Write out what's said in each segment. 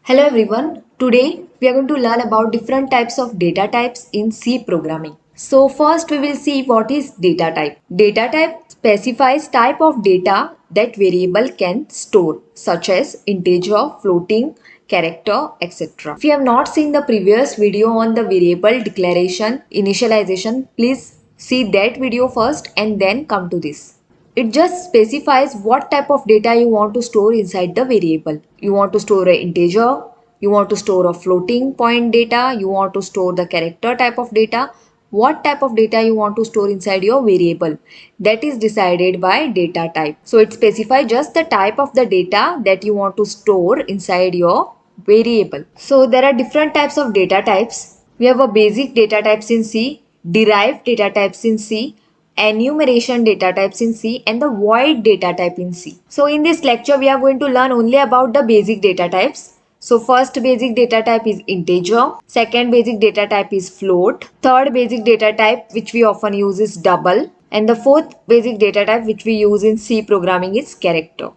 Hello everyone. Today we are going to learn about different types of data types in C programming. So first we will see what is data type. Data type specifies type of data that variable can store such as integer, floating, character, etc. If you have not seen the previous video on the variable declaration initialization, please see that video first and then come to this. It just specifies what type of data you want to store inside the variable. You want to store an integer, you want to store a floating point data, you want to store the character type of data, what type of data you want to store inside your variable. That is decided by data type. So it specifies just the type of the data that you want to store inside your variable. So there are different types of data types. We have a basic data types in C, derived data types in C, enumeration data types in C, and the void data type in C. So in this lecture we are going to learn only about the basic data types. So first basic data type is integer, second basic data type is float, third basic data type which we often use is double, and the fourth basic data type which we use in C programming is character.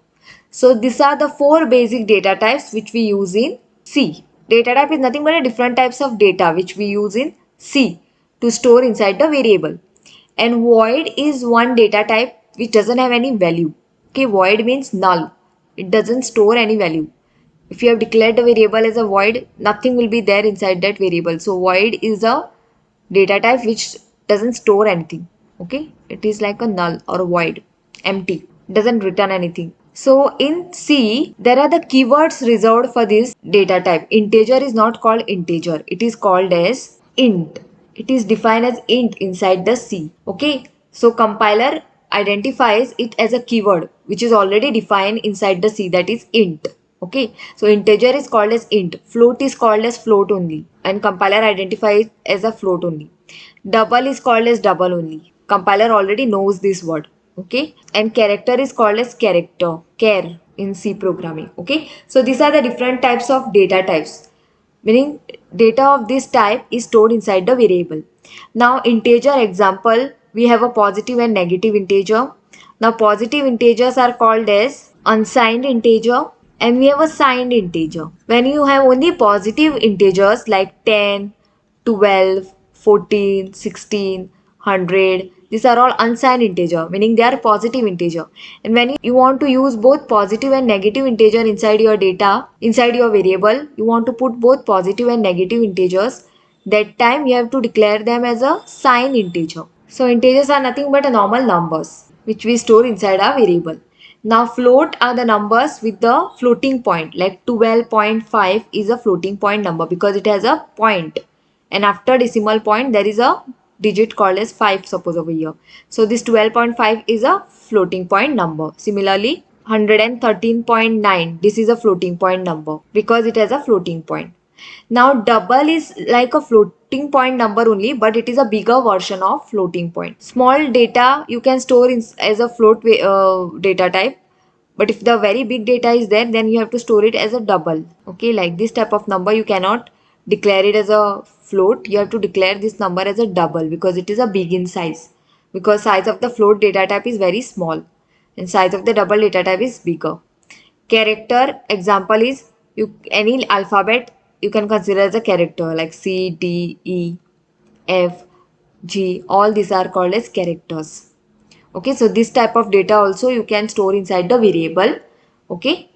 So these are the four basic data types which we use in C. Data type is nothing but a different types of data which we use in C to store inside the variable. And void is one data type which doesn't have any value. Okay, void means null. It doesn't store any value. If you have declared the variable as a void, nothing will be there inside that variable. So void is a data type which doesn't store anything. Okay, it is like a null or a void, empty, doesn't return anything. So in C, there are the keywords reserved for this data type. Integer is not called integer, it is called as int. It is defined as int inside the C. Okay, so compiler identifies it as a keyword which is already defined inside the C, that is int. Okay, so integer is called as int, float is called as float only, and compiler identifies it as a float only. Double is called as double only. Compiler already knows this word. Okay, and character is called as character, char in C programming. Okay, so these are the different types of data types, meaning data of this type is stored inside the variable. Now integer example, we have a positive and negative integer. Now positive integers are called as unsigned integer, and we have a signed integer. When you have only positive integers like 10, 12, 14, 16, 100, these are all unsigned integer, meaning they are positive integer. And when you want to use both positive and negative integer inside your data, inside your variable, you want to put both positive and negative integers, that time you have to declare them as a signed integer. So integers are nothing but a normal numbers which we store inside our variable. Now float are the numbers with the floating point, like 12.5 is a floating point number because it has a point, and after decimal point there is a digit called as 5, suppose over here. So this 12.5 is a floating point number. Similarly 113.9, this is a floating point number because it has a floating point. Now double is like a floating point number only, but it is a bigger version of floating point. Small data you can store in, as a float data type, but if the very big data is there, then you have to store it as a double. Okay, like this type of number you cannot declare it as a float, you have to declare this number as a double because it is a big in size, because size of the float data type is very small and size of the double data type is bigger. Character example is, you any alphabet you can consider as a character, like C, D, E, F, G, all these are called as characters. Okay, so this type of data also you can store inside the variable. Okay,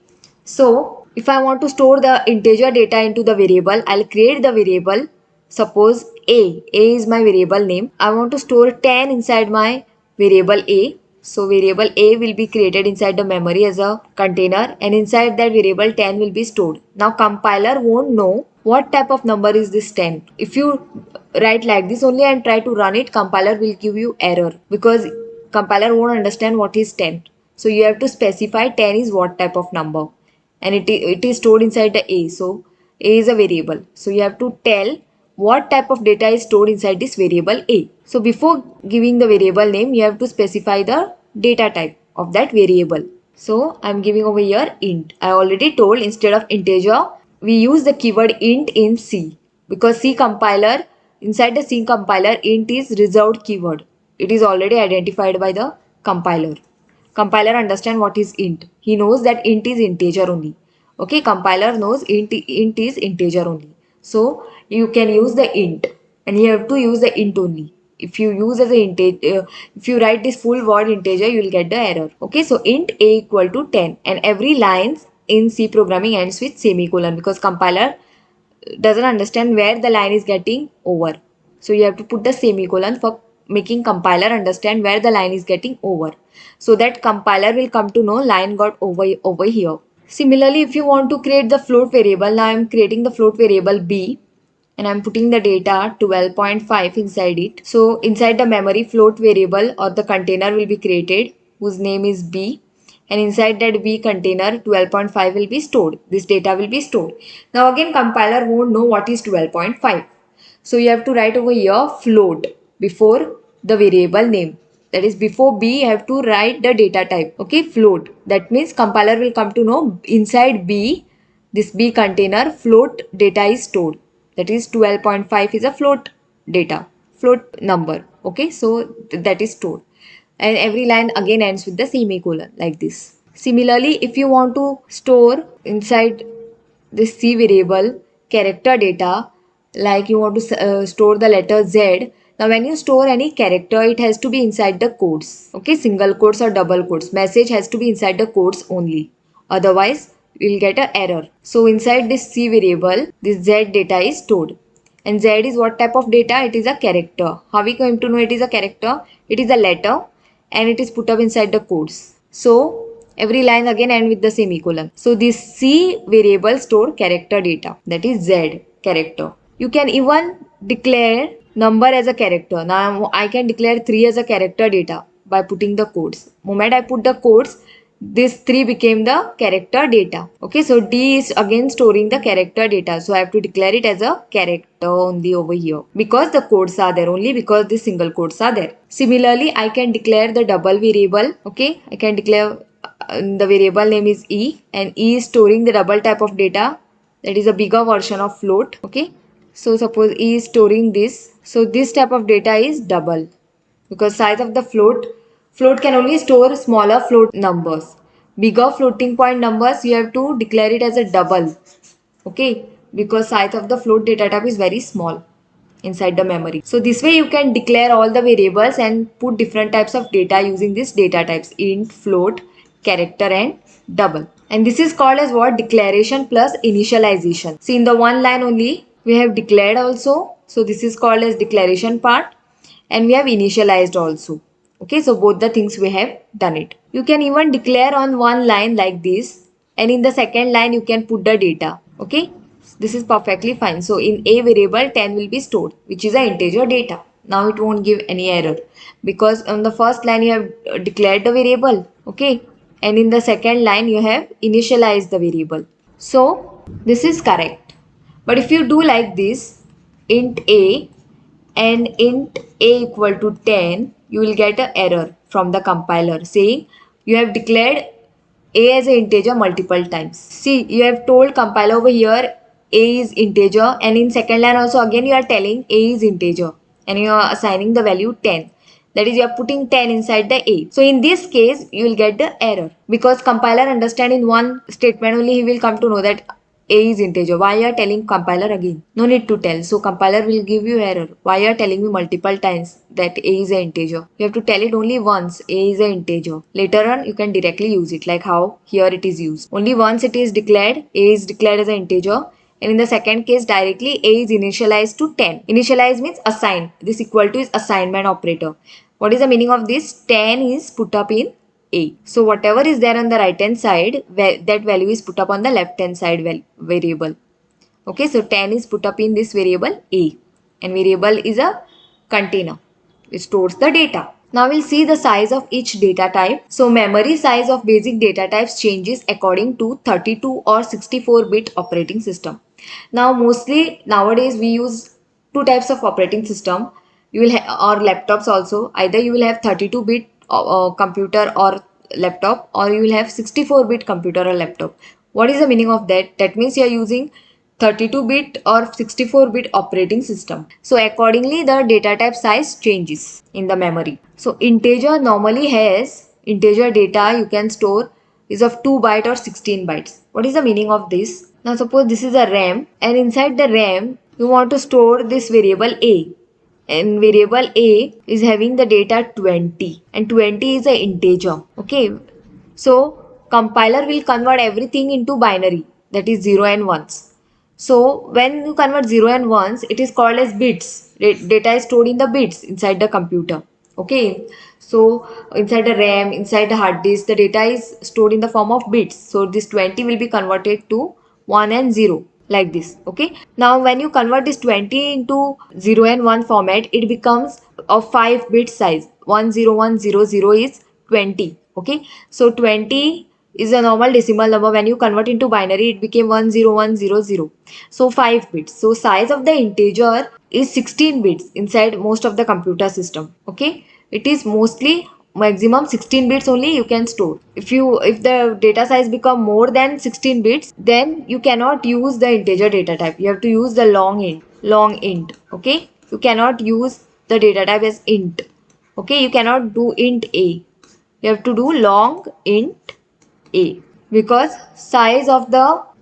so if I want to store the integer data into the variable, I'll create the variable. Suppose A is my variable name. I want to store 10 inside my variable A. So variable A will be created inside the memory as a container, and inside that variable 10 will be stored. Now compiler won't know what type of number is this 10. If you write like this only and try to run it, compiler will give you error because compiler won't understand what is 10. So you have to specify 10 is what type of number, and it is stored inside the A. So A is a variable. So you have to tell what type of data is stored inside this variable A. So before giving the variable name, you have to specify the data type of that variable. So I'm giving over here int. I already told instead of integer, we use the keyword int in C because C compiler, inside the C compiler, int is reserved keyword. It is already identified by the compiler. Compiler understand what is int. He knows that int is integer only. Okay, compiler knows int is integer only. So you can use the int, and you have to use the int only. If you use as a integer, if you write this full word integer, you will get the error. Okay, so int a equal to 10, and every line in C programming ends with semicolon because compiler doesn't understand where the line is getting over. So you have to put the semicolon for making compiler understand where the line is getting over. So that compiler will come to know line got over here. Similarly, if you want to create the float variable, now I am creating the float variable b and I'm putting the data 12.5 inside it. So inside the memory float variable or the container will be created whose name is b, and inside that b container 12.5 will be stored. This data will be stored. Now again compiler won't know what is 12.5. So you have to write over here float before the variable name. That is before b you have to write the data type. Okay, float. That means compiler will come to know inside b, this b container float data is stored. That is 12.5 is a float data, float number. Okay, so that is stored. And every line again ends with the semicolon like this. Similarly, if you want to store inside this C variable character data, like you want to store the letter Z. Now when you store any character, it has to be inside the quotes. Okay, single quotes or double quotes. Message has to be inside the quotes only. Otherwise, you'll get an error. So inside this C variable, this Z data is stored. And Z is what type of data? It is a character. How we going to know it is a character? It is a letter and it is put up inside the quotes. So every line again end with the semicolon. So this C variable store character data, that is Z character. You can even declare number as a character. Now I can declare 3 as a character data by putting the codes. Moment I put the codes, this 3 became the character data. Okay, so D is again storing the character data. So I have to declare it as a character only over here because the codes are there, only because the single codes are there. Similarly, I can declare the double variable. Okay, I can declare the variable name is E, and E is storing the double type of data, that is a bigger version of float. Okay, so suppose E is storing this. So this type of data is double because size of the float can only store smaller float numbers. Bigger floating point numbers you have to declare it as a double. Okay, because size of the float data type is very small inside the memory. So this way you can declare all the variables and put different types of data using these data types: int, float, character and double. And this is called as what? Declaration plus initialization. See, in the one line only we have declared also. So this is called as declaration part, and we have initialized also. Okay, so both the things we have done it. You can even declare on one line like this, and in the second line you can put the data. Okay, this is perfectly fine. So in a variable 10 will be stored, which is an integer data. Now it won't give any error because on the first line you have declared the variable. Okay, and in the second line you have initialized the variable. So this is correct. But if you do like this, int a and int a equal to 10, you will get an error from the compiler saying you have declared a as an integer multiple times. See, you have told compiler over here a is integer, and in second line also again you are telling a is integer and you are assigning the value 10. That is, you are putting 10 inside the a. So in this case you will get the error because compiler understand in one statement only he will come to know that a is integer. Why you are telling compiler again? No need to tell. So compiler will give you error. Why you are telling me multiple times that a is an integer? You have to tell it only once. A is an integer. Later on you can directly use it, like how here it is used. Only once it is declared. A is declared as an integer. And in the second case directly a is initialized to 10. Initialize means assign. This equal to is assignment operator. What is the meaning of this? 10 is put up in a. So whatever is there on the right hand side, that value is put up on the left hand side variable. Okay, so 10 is put up in this variable a, and variable is a container which stores the data. Now we'll see the size of each data type. So memory size of basic data types changes according to 32 or 64-bit operating system. Now mostly nowadays we use two types of operating system. You will or laptops also. Either you will have 32-bit computer or laptop, or you will have 64-bit computer or laptop. What is the meaning of that? That means you are using 32-bit or 64-bit operating system. So accordingly the data type size changes in the memory. So integer normally has integer data you can store is of 2 byte or 16 bytes. What is the meaning of this? Now suppose this is a RAM, and inside the RAM you want to store this variable A, and variable A is having the data 20, and 20 is an integer. Okay, so compiler will convert everything into binary, that is 0 and 1s. So when you convert 0 and 1s, it is called as bits. Data is stored in the bits inside the computer. Okay, so inside the RAM, inside the hard disk, the data is stored in the form of bits. So this 20 will be converted to 1 and 0, like this. Okay, now when you convert this 20 into 0 and 1 format, it becomes of 5 bit size. 10100 is 20. Okay, so 20 is a normal decimal number. When you convert into binary, it became 10100. So 5 bits. So size of the integer is 16 bits inside most of the computer system. Okay, it is mostly maximum 16 bits only you can store. If the data size become more than 16 bits, then you cannot use the integer data type. You have to use the long int. Okay, you cannot use the data type as int. Okay, you cannot do int a. You have to do long int a, because size of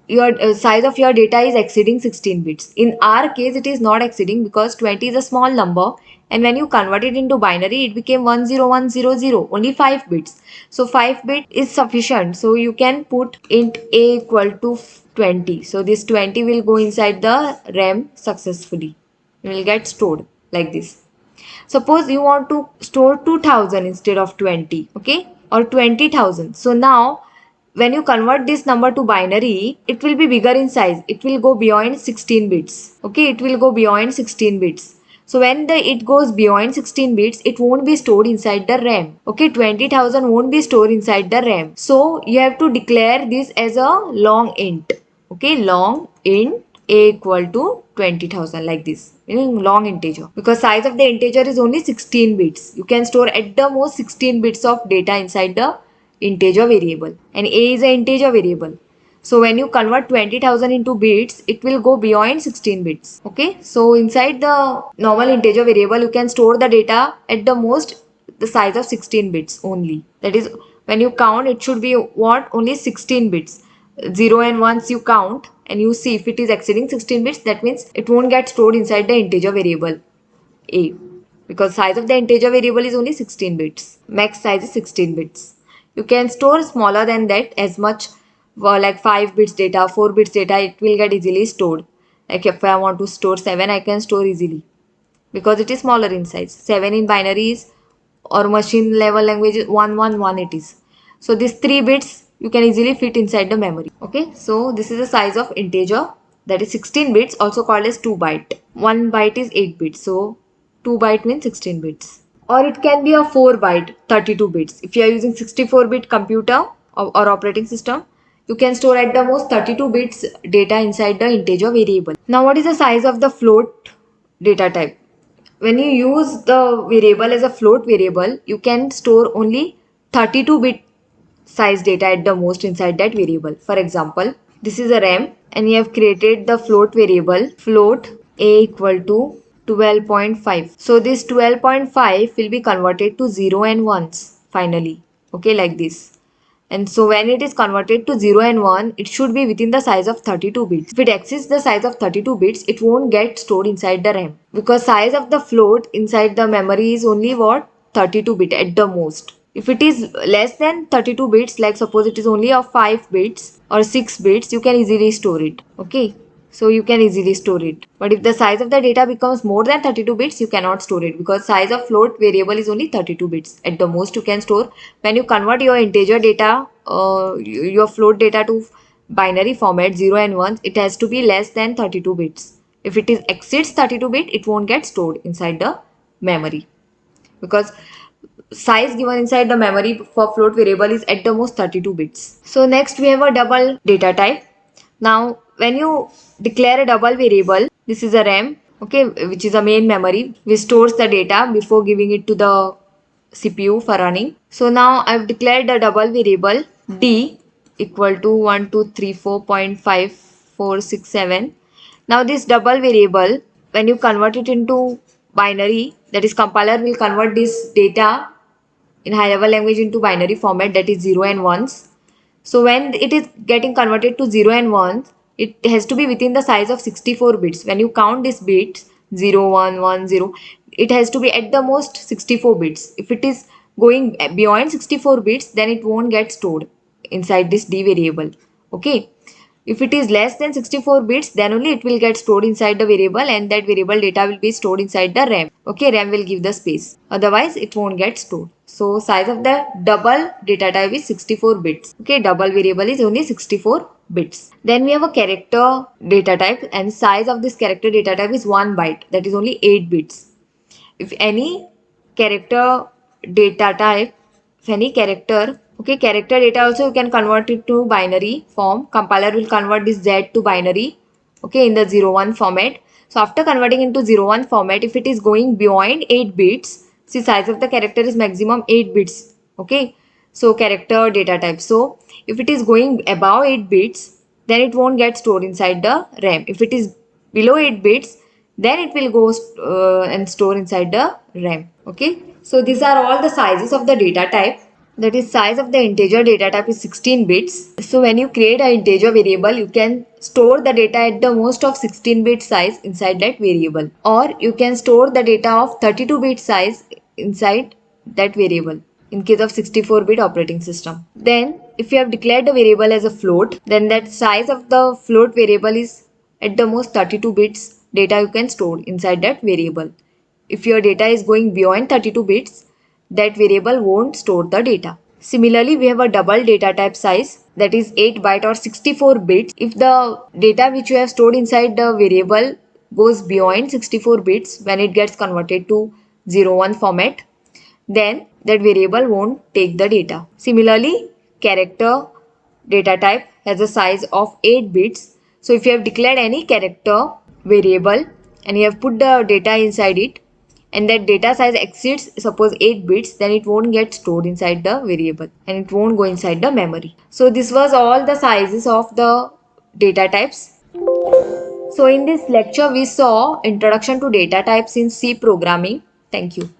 your data is exceeding 16 bits. In our case, it is not exceeding because 20 is a small number, and when you convert it into binary, it became 10100, only 5 bits. So 5 bit is sufficient. So you can put int a equal to 20. So this 20 will go inside the RAM successfully. It will get stored like this. Suppose you want to store 2000 instead of 20, okay, or 20,000. So now when you convert this number to binary, it will be bigger in size. It will go beyond 16 bits. Okay, it will go beyond 16 bits. So when it goes beyond 16 bits, it won't be stored inside the RAM. Okay, 20,000 won't be stored inside the RAM. So you have to declare this as a long int. Okay, long int a equal to 20,000, like this, in long integer, because size of the integer is only 16 bits. You can store at the most 16 bits of data inside the integer variable, and a is an integer variable. So when you convert 20,000 into bits, it will go beyond 16 bits. Okay, so inside the normal integer variable, you can store the data at the most the size of 16 bits only. That is, when you count, it should be what? Only 16 bits. 0 and 1s you count, and you see if it is exceeding 16 bits, that means it won't get stored inside the integer variable a, because size of the integer variable is only 16 bits. Max size is 16 bits. You can store smaller than that, as much like 5 bits data, 4 bits data, it will get easily stored. Like if I want to store 7, I can store easily, because it is smaller in size. 7 in binary is, or machine level language, 111 it is. So these 3 bits you can easily fit inside the memory. Okay, so this is the size of integer, that is 16 bits, also called as 2 byte. 1 byte is 8 bits, so 2 byte means 16 bits. Or it can be a 4 byte, 32 bits. If you are using 64 bit computer or operating system, you can store at the most 32 bits data inside the integer variable. Now what is the size of the float data type? When you use the variable as a float variable, you can store only 32-bit size data at the most inside that variable. For example, this is a RAM, and you have created the float variable float a equal to 12.5. So this 12.5 will be converted to 0 and 1s finally. Okay, like this. And so when it is converted to 0 and 1, it should be within the size of 32 bits. If it exceeds the size of 32 bits, it won't get stored inside the RAM, because size of the float inside the memory is only what? 32 bit at the most. If it is less than 32 bits, like suppose it is only of 5 bits or 6 bits, you can easily store it. Okay, so you can easily store it. But if the size of the data becomes more than 32 bits, you cannot store it, because size of float variable is only 32 bits at the most you can store. When you convert your integer data, your float data to binary format 0 and 1, it has to be less than 32 bits. If it is exceeds 32 bit, it won't get stored inside the memory, because size given inside the memory for float variable is at the most 32 bits. So next we have a double data type. Now when you declare a double variable, this is a RAM, okay, which is a main memory which stores the data before giving it to the CPU for running. So now I've declared the double variable d equal to 1234.5467. Now this double variable, when you convert it into binary, that is compiler will convert this data in high level language into binary format, that is 0 and 1s. So when it is getting converted to 0 and 1, it has to be within the size of 64 bits. When you count these bits 0, 1, 1, 0, it has to be at the most 64 bits. If it is going beyond 64 bits, then it won't get stored inside this D variable. Okay. If it is less than 64 bits, then only it will get stored inside the variable, and that variable data will be stored inside the RAM. Okay, RAM will give the space. Otherwise, it won't get stored. So, size of the double data type is 64 bits. Okay, double variable is only 64 bits. Then we have a character data type, and size of this character data type is 1 byte. That is only 8 bits. If any character data type, if any character, okay, character data also you can convert it to binary form. Compiler will convert this Z to binary, okay, in the 01 format. So after converting into 01 format, if it is going beyond 8 bits, see, size of the character is maximum 8 bits, okay. So character data type. So if it is going above 8 bits, then it won't get stored inside the RAM. If it is below 8 bits, then it will go and store inside the RAM. Okay, so these are all the sizes of the data type. That is, size of the integer data type is 16 bits. So when you create an integer variable, you can store the data at the most of 16 bit size inside that variable, or you can store the data of 32 bit size inside that variable in case of 64 bit operating system. Then if you have declared the variable as a float, then that size of the float variable is at the most 32 bits data you can store inside that variable. If your data is going beyond 32 bits, that variable won't store the data. Similarly, we have a double data type size, that is 8 byte or 64 bits. If the data which you have stored inside the variable goes beyond 64 bits when it gets converted to 01 format, then that variable won't take the data. Similarly, character data type has a size of 8 bits. So if you have declared any character variable and you have put the data inside it, and that data size exceeds suppose 8 bits, then it won't get stored inside the variable and it won't go inside the memory. So this was all the sizes of the data types. So in this lecture we saw introduction to data types in C programming. Thank you.